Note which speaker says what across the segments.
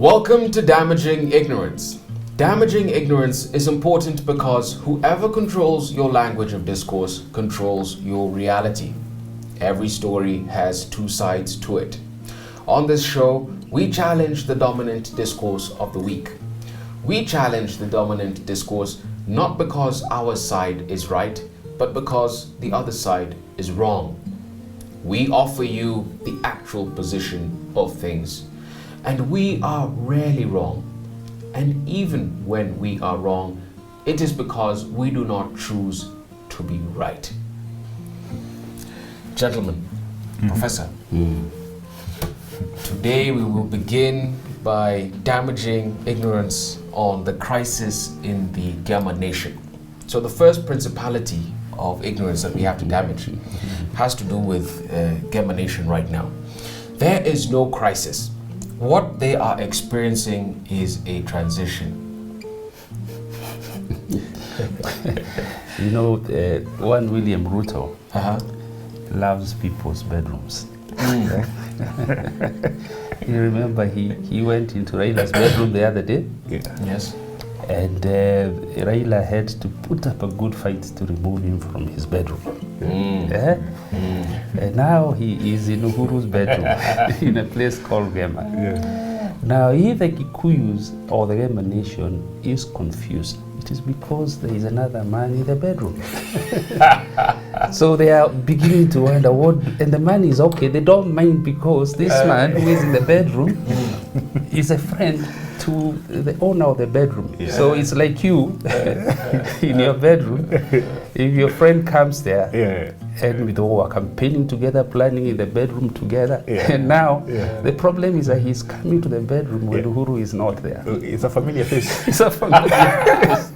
Speaker 1: Welcome to Damaging Ignorance. Damaging ignorance is important because whoever controls your language of discourse controls your reality. Every story has two sides to it. On this show, we challenge the dominant discourse of the week. We challenge the dominant discourse not because our side is right, but because the other side is wrong. We offer you the actual position of things. And we are rarely wrong. And even when we are wrong, it is because we do not choose to be right. Gentlemen, Professor, today we will begin by damaging ignorance on the crisis in the GEMA nation. So the first principality of ignorance that we have to damage has to do with GEMA nation right now. There is no crisis. What they are experiencing is a transition.
Speaker 2: You know, one William Ruto loves people's bedrooms. You remember he went into Raila's bedroom the other day?
Speaker 1: Yes.
Speaker 2: And Raila had to put up a good fight to remove him from his bedroom. And now he is in Uhuru's bedroom in a place called GEMA. Now, if the Kikuyus or the GEMA nation is confused, it is because there is another man in the bedroom. So they are beginning to wonder what, and the man is okay. They don't mind because this man who is in the bedroom is a friend to the owner of the bedroom. So it's like you in your bedroom. If your friend comes there and we all are campaigning together, planning in the bedroom together, and now the problem is that he's coming to the bedroom when Uhuru is not there.
Speaker 3: It's a familiar face.
Speaker 2: It's a familiar face.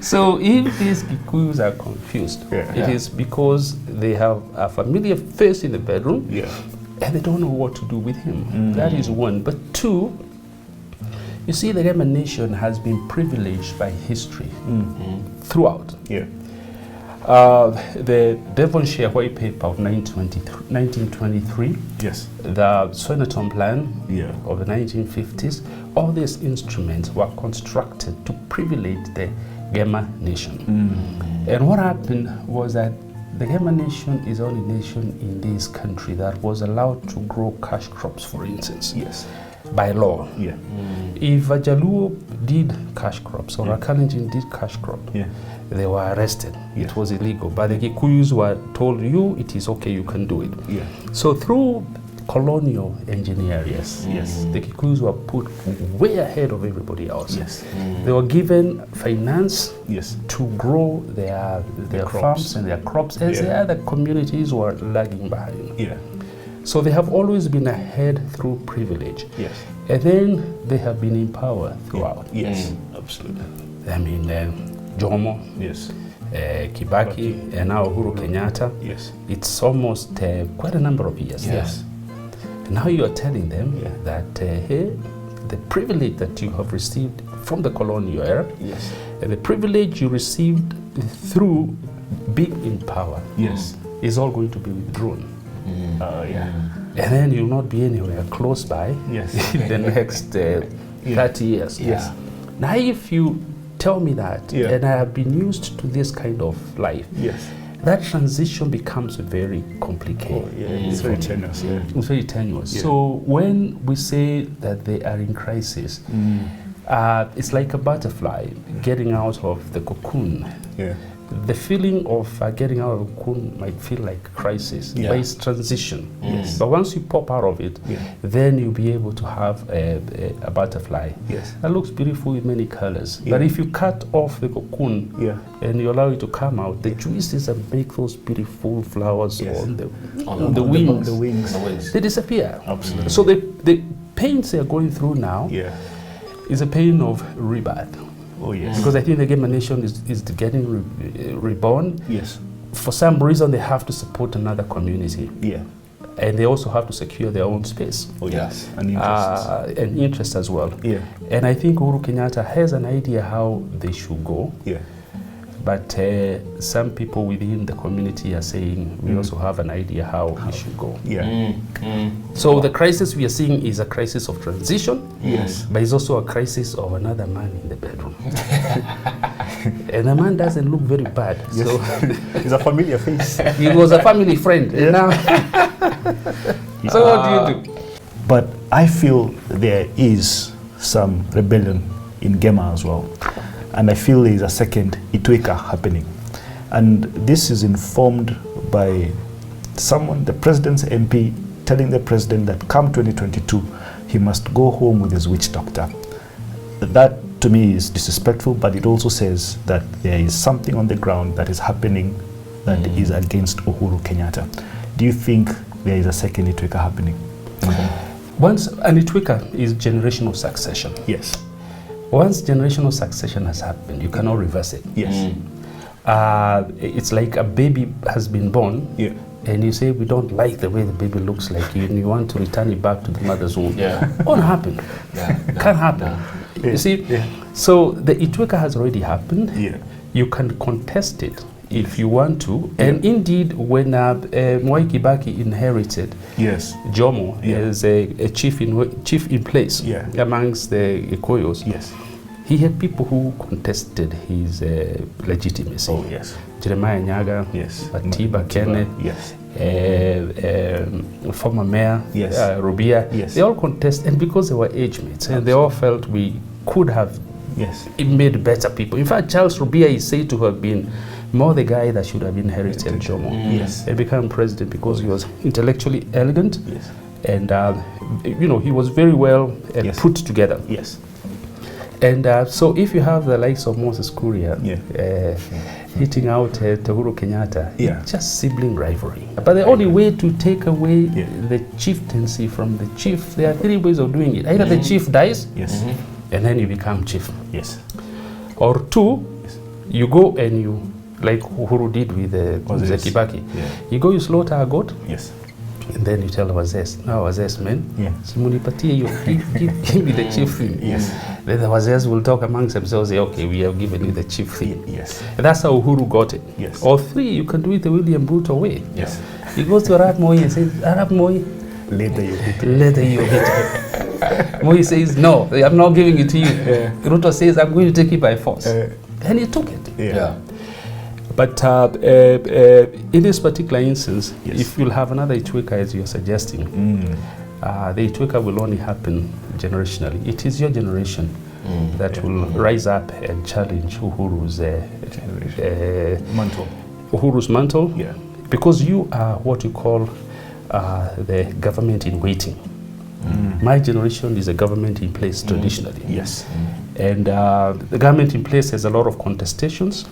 Speaker 2: So if these Kikuyus are confused, it is because they have a familiar face in the bedroom and they don't know what to do with him. That is one. But two, you see, the GEMA nation has been privileged by history throughout. The Devonshire White Paper of 1923, the Swinnerton Plan of the 1950s, all these instruments were constructed to privilege the GEMA nation. And what happened was that the GEMA nation is the only nation in this country that was allowed to grow cash crops, for instance. By law. If a Jaluo did cash crops or a Kalenjin did cash crop, they were arrested. It was illegal. But the Kikuyus were told, it is okay, you can do it. So through colonial engineering, the Kikuyus were put way ahead of everybody else. They were given finance to grow their farms and their crops, as the other communities were lagging behind. So they have always been ahead through privilege. And then they have been in power throughout.
Speaker 3: Absolutely.
Speaker 2: I mean, Jomo, Kibaki, and now Uhuru Kenyatta. It's almost quite a number of years. Now you are telling them that hey, the privilege that you have received from the colonial era, and the privilege you received through being in power, is all going to be withdrawn. And then you'll not be anywhere close by in the next 30 years. Now if you tell me that, and I have been used to this kind of life, that transition becomes very complicated.
Speaker 3: It's very tenuous.
Speaker 2: It's very tenuous. So when we say that they are in crisis, it's like a butterfly getting out of the cocoon. The feeling of getting out of the cocoon might feel like a crisis, but it's transition. But once you pop out of it, then you'll be able to have a butterfly that looks beautiful with many colors. But if you cut off the cocoon and you allow it to come out, the juices that make those beautiful flowers on the wings, they disappear.
Speaker 3: Absolutely.
Speaker 2: So the pains they're going through now is a pain of rebirth. Because I think the GEMA nation is getting reborn. For some reason, they have to support another community. And they also have to secure their own space. And interest as well. And I think Uhuru Kenyatta has an idea how they should go. But some people within the community are saying we also have an idea how we should go. So the crisis we are seeing is a crisis of transition, but it's also a crisis of another man in the bedroom. And the man doesn't look very bad. So
Speaker 3: he's a familiar face.
Speaker 2: He was a family friend. Now, so what do you do?
Speaker 3: But I feel there is some rebellion in GEMA as well. And I feel there is a second Itweka happening. And this is informed by someone, the president's MP, telling the president that come 2022, he must go home with his witch doctor. That to me is disrespectful, but it also says that there is something on the ground that is happening that is against Uhuru Kenyatta. Do you think there is a second Itweka happening?
Speaker 2: Once an Itweka is generational succession.
Speaker 3: Yes.
Speaker 2: Once generational succession has happened, you cannot reverse it.
Speaker 3: Yes.
Speaker 2: It's like a baby has been born, and you say we don't like the way the baby looks like, and you want to return it back to the mother's womb. Won't happen. Can't happen. You see, so the Itweka has already happened. You can contest it if you want to. And indeed, when Mwai Kibaki inherited Jomo as a chief in place amongst the Ikoyos, he had people who contested his legitimacy. Jeremiah Nyaga, Atiba Kenneth, former mayor, Rubia, they all contested, and because they were age mates, and they all felt we could have made better people. In fact, Charles Rubia is said to have been more the guy that should have inherited Jomo and become president because he was intellectually elegant and he was very well put together. And so if you have the likes of Moses Kuria hitting out Uhuru Kenyatta, it's just sibling rivalry. But the only way to take away the chieftaincy from the chief, there are three ways of doing it. Either the chief dies, and then you become chief. Or two, you go and you, like Uhuru did with Kibaki, you go, you slaughter a goat, and then you tell Wazes, now Wazes, man, give me the chief thing. Then the Wazes will talk amongst themselves, say, okay, we have given you the chief thing. And that's how Uhuru got it. Or three, you can do it the William Ruto way. He goes to Arab Moi and says, Arab Moi, later you hit it. Moi says, no, I'm not giving it to you. Ruto says, I'm going to take it by force. And he took it. But in this particular instance, if you'll have another Itweka as you're suggesting, the Itweka will only happen generationally. It is your generation that will rise up and challenge Uhuru's
Speaker 3: mantle.
Speaker 2: Uhuru's mantle, because you are what you call the government in waiting. My generation is a government in place traditionally. And the government in place has a lot of contestations.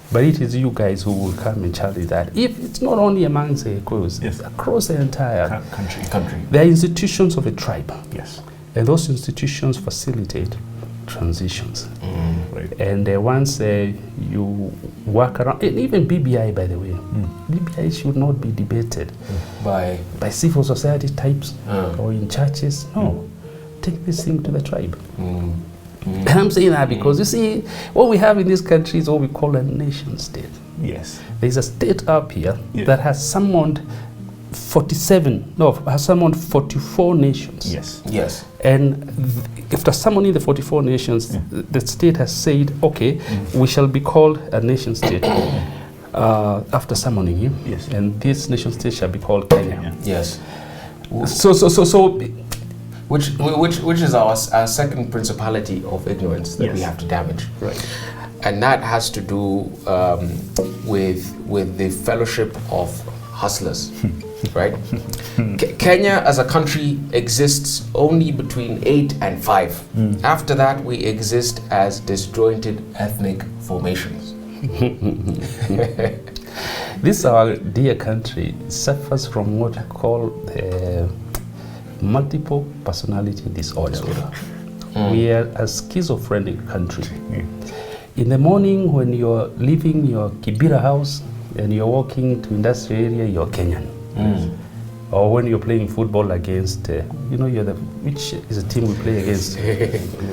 Speaker 2: But it is you guys who will come and challenge that. If it's not only amongst the Ikoyos, across the entire country. There are institutions of a tribe. And those institutions facilitate transitions. And once you work around, and even BBI, by the way, BBI should not be debated by civil society types or in churches. No, take this thing to the tribe. And I'm saying that because you see, what we have in this country is what we call a nation state. There's a state up here that has summoned 44 nations. And after summoning the 44 nations, the state has said, okay, we shall be called a nation state after summoning you. And this nation state shall be called Kenya. So
Speaker 1: which is our second principality of ignorance that we have to damage. And that has to do with the fellowship of hustlers. Kenya as a country exists only between 8 and 5. After that, we exist as disjointed ethnic formations.
Speaker 2: This our dear country suffers from what we call multiple personality disorder. We are a schizophrenic country. In the morning when you're leaving your Kibera house and you're walking to industrial area, you're Kenyan. Or when you're playing football against, which is a team we play against?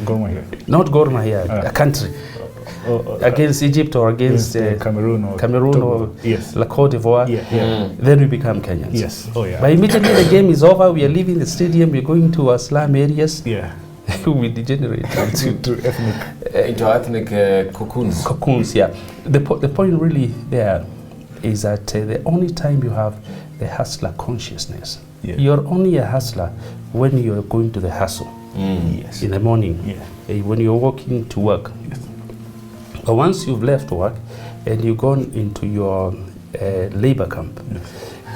Speaker 3: Gor Mahia.
Speaker 2: Not Gor Mahia, a country. against Egypt or against
Speaker 3: Cameroon
Speaker 2: or
Speaker 3: yes.
Speaker 2: La Cote d'Ivoire, then we become Kenyans.
Speaker 3: Yes. Oh yeah.
Speaker 2: But immediately the game is over, we are leaving the stadium, we're going to our slum areas.
Speaker 3: Yeah.
Speaker 2: We degenerate
Speaker 3: into
Speaker 1: ethnic cocoons.
Speaker 2: Cocoons, yeah. The point really there is that the only time you have the hustler consciousness, you're only a hustler when you're going to the hustle.
Speaker 3: Yes.
Speaker 2: In the morning, when you're walking to work.
Speaker 3: Yes.
Speaker 2: But once you've left work and you've gone into your labor camp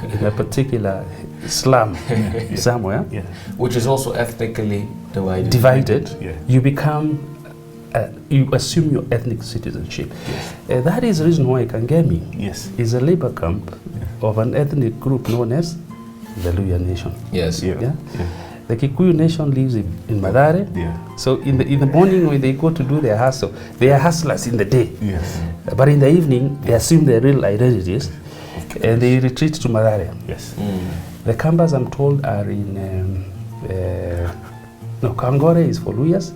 Speaker 2: in a particular slum somewhere,
Speaker 1: which is also ethnically
Speaker 2: divided, you become, you assume your ethnic citizenship. That is the reason why Kangemi is a labor camp of an ethnic group known as the Luya Nation.
Speaker 1: Yes.
Speaker 2: The Kikuyu Nation lives in Mathare. So in the morning when they go to do their hustle, they are hustlers in the day. But in the evening, they assume their real identities and they retreat to Mathare. The Kambas, I'm told, are in... no, Kangore is for Luyas.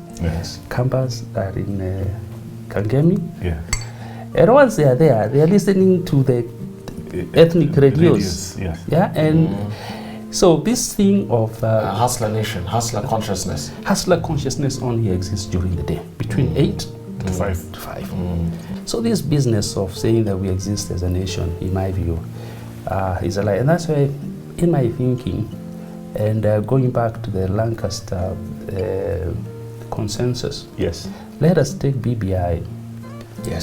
Speaker 2: Kambas are in Kangemi. And once they are there, they are listening to the ethnic radios. And so this thing of
Speaker 1: hustler nation, hustler consciousness.
Speaker 2: Hustler consciousness only exists during the day, between 8 to 5. So this business of saying that we exist as a nation, in my view, is a lie. And that's why, in my thinking, and going back to the Lancaster consensus, let us take BBI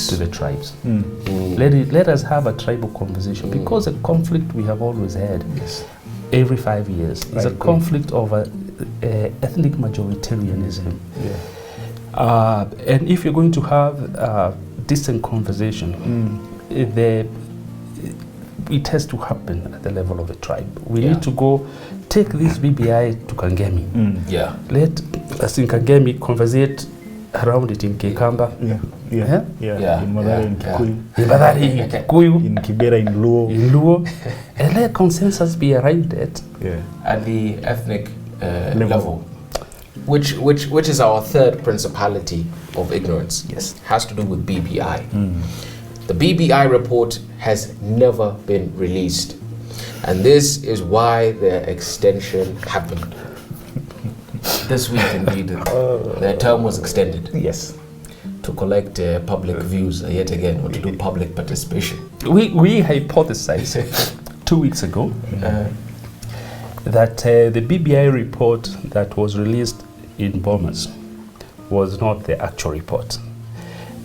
Speaker 2: to the tribes. Let us have a tribal conversation, because a conflict we have always had every 5 years is a conflict over ethnic majoritarianism. And if you're going to have a decent conversation, it has to happen at the level of a tribe. We need to go take this BBI to Kangemi. Let us in Kangemi conversate around it in Kekamba.
Speaker 3: In Mathare, in Kikuyu.
Speaker 2: In Mathare, in Kikuyu.
Speaker 3: In Kibera, in Luo.
Speaker 2: In Luo. And let consensus be arrived at
Speaker 1: the ethnic level. Which is our third principality of ignorance. Has to do with BBI. The BBI report has never been released. And this is why the extension happened. This week, indeed, the term was extended. To collect public views yet again, or to do public participation.
Speaker 2: We hypothesized 2 weeks ago that the BBI report that was released in Bomas was not the actual report.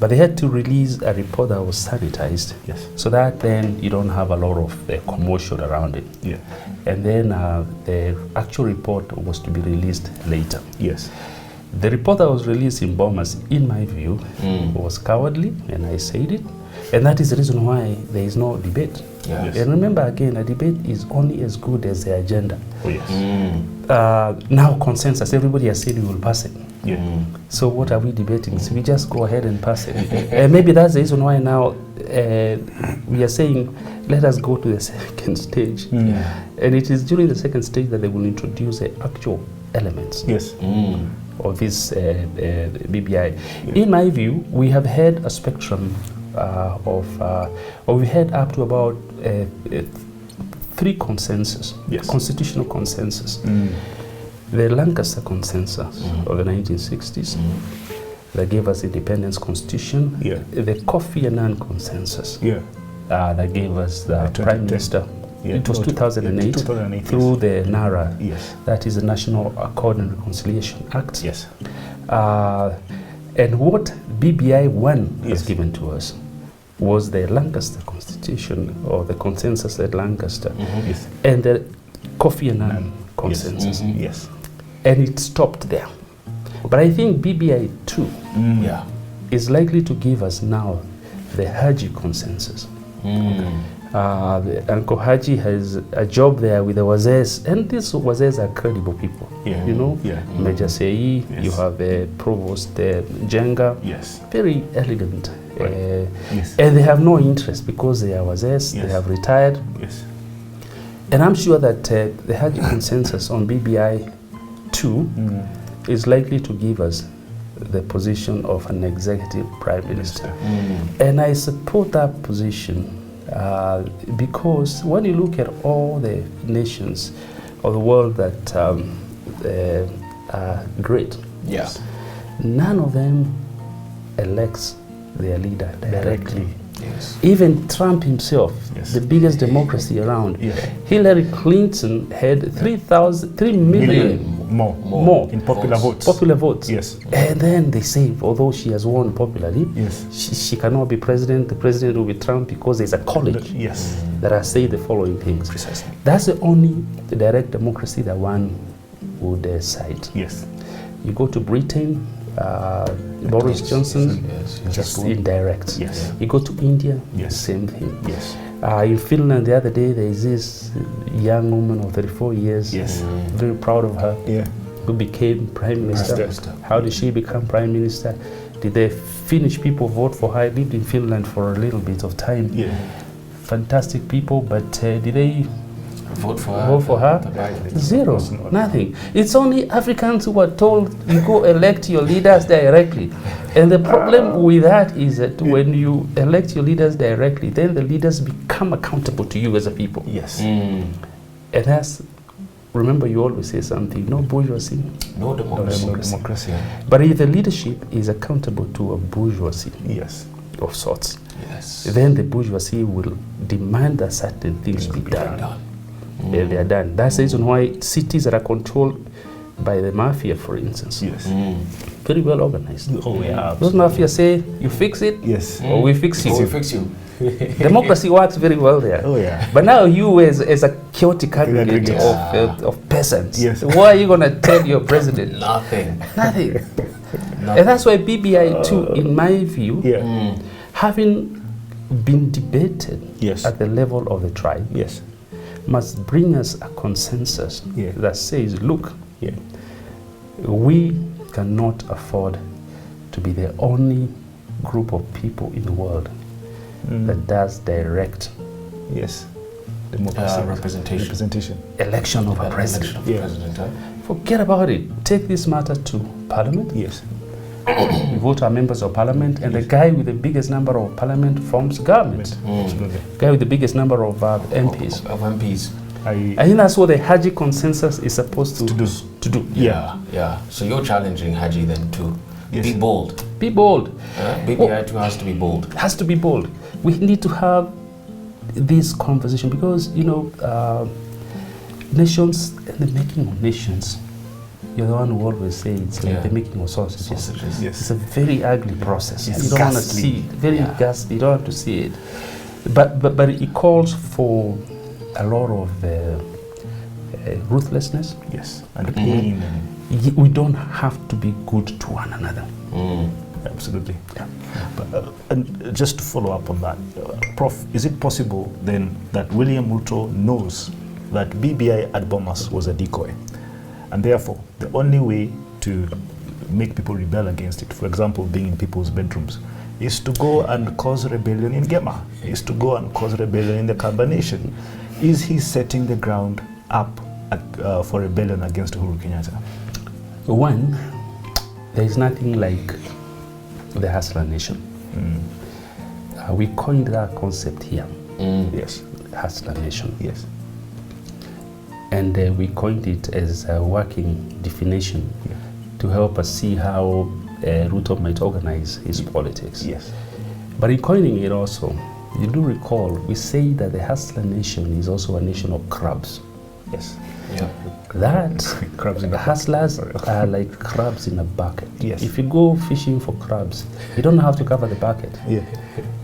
Speaker 2: But they had to release a report that was sanitized, so that then you don't have a lot of commotion around it. And then the actual report was to be released later. The report that was released in Bomas, in my view, was cowardly, and I said it. And that is the reason why there is no debate. And remember again, a debate is only as good as the agenda. Now consensus, everybody has said we will pass it. So what are we debating? So we just go ahead and pass it. Maybe that's the reason why now we are saying, let us go to the second stage. And it is during the second stage that they will introduce the actual elements of this BBI. In my view, we have had a spectrum we had up to about 3 consensus, constitutional consensus. The Lancaster consensus of the 1960s that gave us independence constitution. The Kofi Annan consensus that gave us the Prime Minister. It was 2008 through the NARA, that is the National Accord and Reconciliation Act. And what BBI 1 has given to us was the Lancaster Constitution, or the consensus at Lancaster, and the Kofi Annan consensus. And it stopped there. But I think BBI 2 is likely to give us now the Haji consensus. Uncle Haji has a job there with the Wazes, and these Wazes are credible people. Major Sei, you have a Provost Jenga, very elegant. And they have no interest because they are Wazes, they have retired. And I'm sure that the Haji consensus on BBI 2 is likely to give us the position of an executive prime minister. And I support that position because when you look at all the nations of the world that are great, none of them elects their leader directly.
Speaker 3: Yes.
Speaker 2: Even Trump himself, the biggest democracy around, Hillary Clinton had 3 million more
Speaker 3: in popular votes.
Speaker 2: Popular votes.
Speaker 3: Yes.
Speaker 2: And then they say, although she has won popularly, she cannot be president. The president will be Trump because there's a college that has said the following things.
Speaker 3: Precisely.
Speaker 2: That's the only direct democracy that one would cite.
Speaker 3: Yes.
Speaker 2: You go to Britain, Boris Johnson, just indirect.
Speaker 3: Yes.
Speaker 2: You go to India, same thing.
Speaker 3: Yes.
Speaker 2: In Finland the other day, there is this young woman of 34 years, very proud of her, who became prime minister. How did she become prime minister? Did the Finnish people vote for her? I lived in Finland for a little bit of time. Fantastic people, but did they vote for her? Zero, nothing. It's only Africans who are told you go elect your leaders directly. And the problem with that is that when you elect your leaders directly, then the leaders become accountable to you as a people.
Speaker 3: Yes.
Speaker 2: And that's, remember you always say something, no bourgeoisie,
Speaker 3: no democracy.
Speaker 2: But if the leadership is accountable to a bourgeoisie of sorts, then the bourgeoisie will demand that certain things be done. They are done. That's the reason why cities that are controlled by the mafia, for instance, very well organized. Those mafia say, you fix it, or we fix you.
Speaker 1: We fix you.
Speaker 2: Democracy works very well there. But now you as a chaotic aggregate of peasants, what are you going to tell your president?
Speaker 1: Nothing.
Speaker 2: And that's why BBI too, in my view, having been debated at the level of the tribe, must bring us a consensus that says, look, we cannot afford to be the only group of people in the world that does direct
Speaker 3: representation,
Speaker 2: election of a president. Forget about it. Take this matter to Parliament. We vote our members of Parliament, and the guy with the biggest number of Parliament forms government. The guy with the biggest number of MPs. I think that's what the Haji consensus is supposed to do.
Speaker 1: So you're challenging Haji then to be bold.
Speaker 2: Be bold.
Speaker 1: BBI too has to be bold.
Speaker 2: Has to be bold. We need to have this conversation because, you know, nations and the making of nations, you're the one who always say it's like the making of sausages. It's a very ugly process. You don't want to see it. Very ghastly. You don't want to see it. But it calls for a lot of ruthlessness.
Speaker 3: And pain.
Speaker 2: We don't have to be good to one another.
Speaker 3: Absolutely. But, and just to follow up on that, Prof, is it possible then that William Ruto knows that BBI at Bomas was a decoy, and therefore the only way to make people rebel against it, for example being in people's bedrooms, is to go and cause rebellion in GEMA, is to go and cause rebellion in the Kamba Nation? Is he setting the ground up for rebellion against Uhuru Kenyatta?
Speaker 2: One, there is nothing like the Hustler Nation. We coined that concept here. Hustler Nation. And we coined it as a working definition to help us see how Ruto might organize his politics. But in coining it also, you do recall, we say that the Hustler Nation is also a nation of crabs. That the hustlers are like crabs in a bucket. If you go fishing for crabs, you don't have to cover the bucket.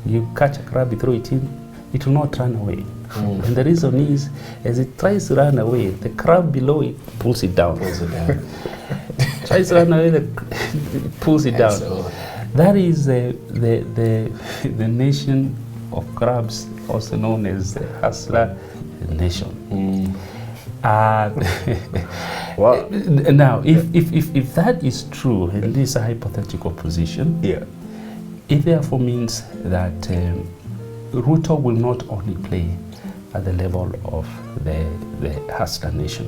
Speaker 2: You catch a crab, you throw it in, it will not run away. And the reason is, as it tries to run away, the crab below it pulls it down. Tries to run away, it pulls it down. That is the nation of crabs, also known as the Hustler Nation. Now, if that is true, and this is a hypothetical position, it therefore means that Ruto will not only play at the level of the hustler nation.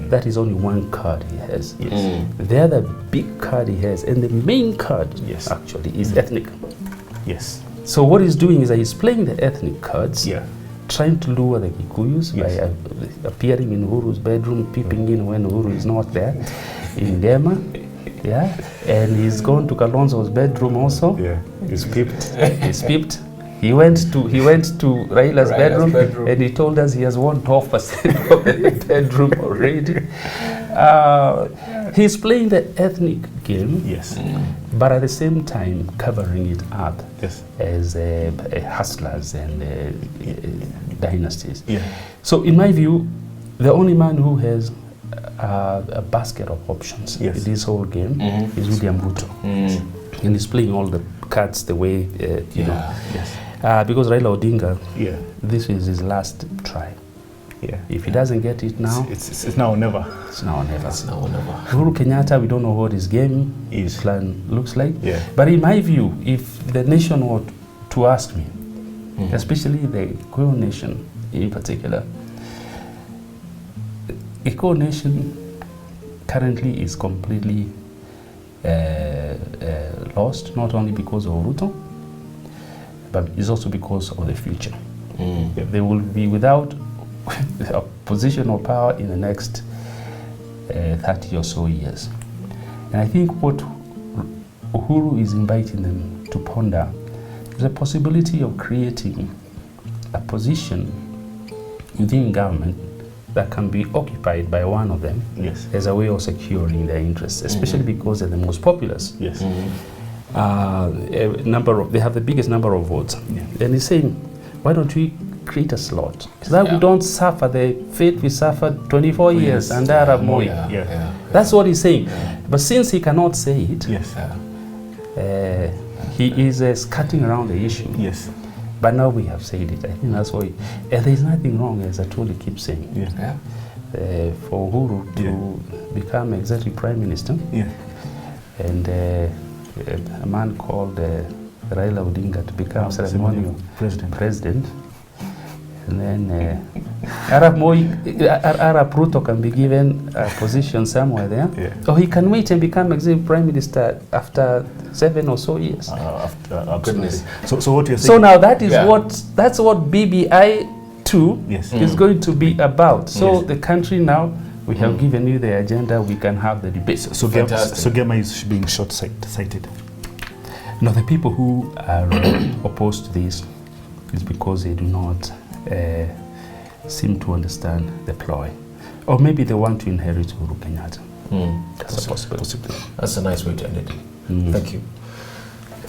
Speaker 2: That is only one card he has.
Speaker 3: Yes.
Speaker 2: The other big card he has, and the main card actually, is ethnic.
Speaker 3: Yes.
Speaker 2: So what he's doing is that he's playing the ethnic cards, trying to lure the Kikuyus by appearing in Uhuru's bedroom, peeping in when Uhuru is not there, in GEMA. And he's gone to Kalonzo's bedroom also.
Speaker 3: He's peeped.
Speaker 2: He's peeped. He went to Raila's bedroom, and he told us he has won 12% of the bedroom already. He's playing the ethnic game, but at the same time covering it up as hustlers and dynasties. So in my view, the only man who has a basket of options in this whole game is William Ruto. And he's playing all the cards the way, you know. Because Raila Odinga, this is his last try. If he doesn't get it now,
Speaker 3: it's now or never.
Speaker 2: It's now or never.
Speaker 1: It's now or never.
Speaker 2: Uhuru Kenyatta, we don't know what his game, his plan looks like. But in my view, if the nation were to ask me, especially the Kikuyu nation in particular, Kikuyu nation currently is completely lost, not only because of Ruto, but it's also because of the future. They will be without a position of power in the next 30 or so years. And I think what Uhuru is inviting them to ponder is the possibility of creating a position within government that can be occupied by one of them as a way of securing their interests, especially because they're the most populous. They have the biggest number of votes. And he's saying, why don't we create a slot so that we don't suffer the fate we suffered 24 years under Arab Moi. That's what he's saying. But since he cannot say it, he is skirting around the issue. But now we have said it. I think that's why. And there's nothing wrong, as I told you, keep saying. For Uhuru to become executive prime minister, and a man called Raila Odinga to become ceremonial president. And then Arab Ruto can be given a position somewhere there. Or he can wait and become executive prime minister after 7 or so years.
Speaker 3: Goodness. So what you're saying?
Speaker 2: So now that is that's what BBI 2 is going to be about. So the country now, we have given you the agenda, we can have the debate.
Speaker 3: So GEMA is being short-sighted.
Speaker 2: No, the people who are opposed to this is because they do not seem to understand the ploy. Or maybe they want to inherit Uhuru Kenyatta. That's a possibility.
Speaker 1: That's a nice way to end it. Thank you.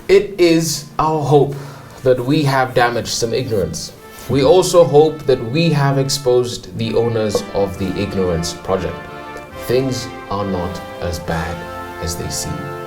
Speaker 1: It is our hope that we have damaged some ignorance. We also hope that we have exposed the owners of the Ignorance Project. Things are not as bad as they seem.